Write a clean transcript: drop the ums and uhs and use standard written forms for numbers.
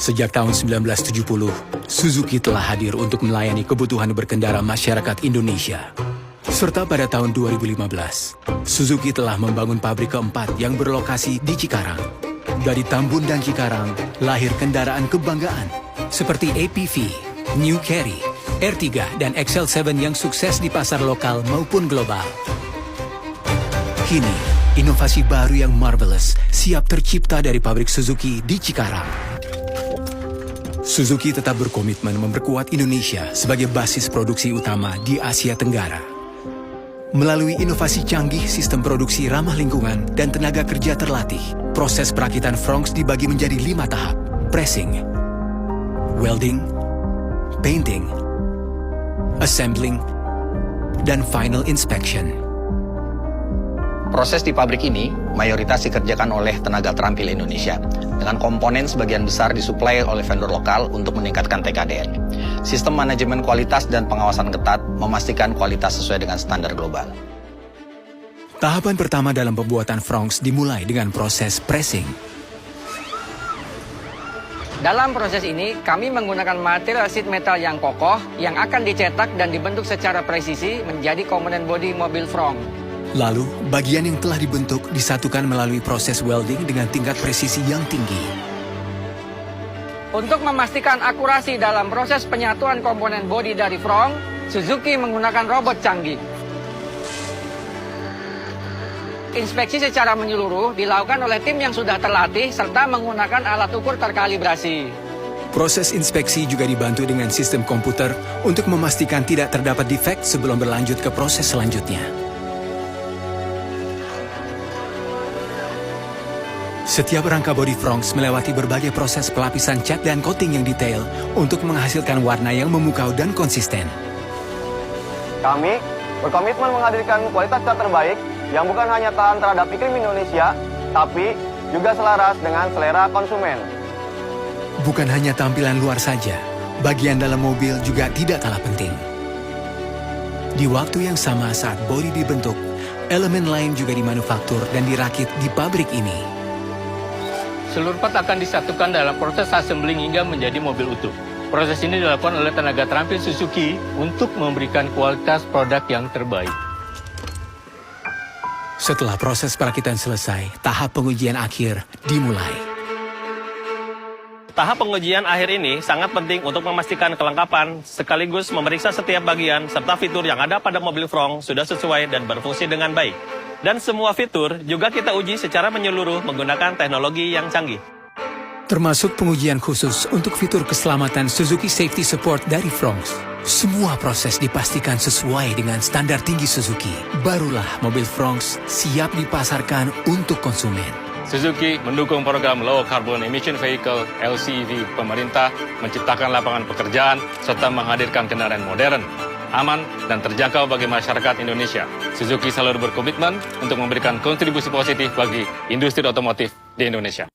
Sejak tahun 1970, Suzuki telah hadir untuk melayani kebutuhan berkendara masyarakat Indonesia. Serta pada tahun 2015, Suzuki telah membangun pabrik keempat yang berlokasi di Cikarang. Dari Tambun dan Cikarang, lahir kendaraan kebanggaan seperti APV, New Carry, R3, dan XL7 yang sukses di pasar lokal maupun global. Kini, inovasi baru yang marvelous siap tercipta dari pabrik Suzuki di Cikarang. Suzuki tetap berkomitmen memperkuat Indonesia sebagai basis produksi utama di Asia Tenggara. Melalui inovasi canggih, sistem produksi ramah lingkungan, dan tenaga kerja terlatih, proses perakitan Fronx dibagi menjadi 5 tahap: pressing, welding, painting, assembling, dan final inspection. Proses di pabrik ini mayoritas dikerjakan oleh tenaga terampil Indonesia, dengan komponen sebagian besar disuplai oleh vendor lokal untuk meningkatkan TKDN. Sistem manajemen kualitas dan pengawasan ketat memastikan kualitas sesuai dengan standar global. Tahapan pertama dalam pembuatan Fronx dimulai dengan proses pressing. Dalam proses ini, kami menggunakan material sheet metal yang kokoh yang akan dicetak dan dibentuk secara presisi menjadi komponen bodi mobil Fronx. Lalu, bagian yang telah dibentuk disatukan melalui proses welding dengan tingkat presisi yang tinggi. Untuk memastikan akurasi dalam proses penyatuan komponen bodi dari Fronx, Suzuki menggunakan robot canggih. Inspeksi secara menyeluruh dilakukan oleh tim yang sudah terlatih serta menggunakan alat ukur terkalibrasi. Proses inspeksi juga dibantu dengan sistem komputer untuk memastikan tidak terdapat defek sebelum berlanjut ke proses selanjutnya. Setiap rangka bodi Fronx melewati berbagai proses pelapisan cat dan coating yang detail untuk menghasilkan warna yang memukau dan konsisten. Kami berkomitmen menghadirkan kualitas cat terbaik yang bukan hanya tahan terhadap iklim Indonesia, tapi juga selaras dengan selera konsumen. Bukan hanya tampilan luar saja, bagian dalam mobil juga tidak kalah penting. Di waktu yang sama saat bodi dibentuk, elemen lain juga dimanufaktur dan dirakit di pabrik ini. Seluruh part akan disatukan dalam proses assembling hingga menjadi mobil utuh. Proses ini dilakukan oleh tenaga terampil Suzuki untuk memberikan kualitas produk yang terbaik. Setelah proses perakitan selesai, tahap pengujian akhir dimulai. Tahap pengujian akhir ini sangat penting untuk memastikan kelengkapan, sekaligus memeriksa setiap bagian serta fitur yang ada pada mobil Fronx sudah sesuai dan berfungsi dengan baik. Dan semua fitur juga kita uji secara menyeluruh menggunakan teknologi yang canggih. Termasuk pengujian khusus untuk fitur keselamatan Suzuki Safety Support dari Fronx. Semua proses dipastikan sesuai dengan standar tinggi Suzuki. Barulah mobil Fronx siap dipasarkan untuk konsumen. Suzuki mendukung program Low Carbon Emission Vehicle (LCEV) pemerintah, menciptakan lapangan pekerjaan serta menghadirkan kendaraan modern, aman, dan terjangkau bagi masyarakat Indonesia. Suzuki selalu berkomitmen untuk memberikan kontribusi positif bagi industri otomotif di Indonesia.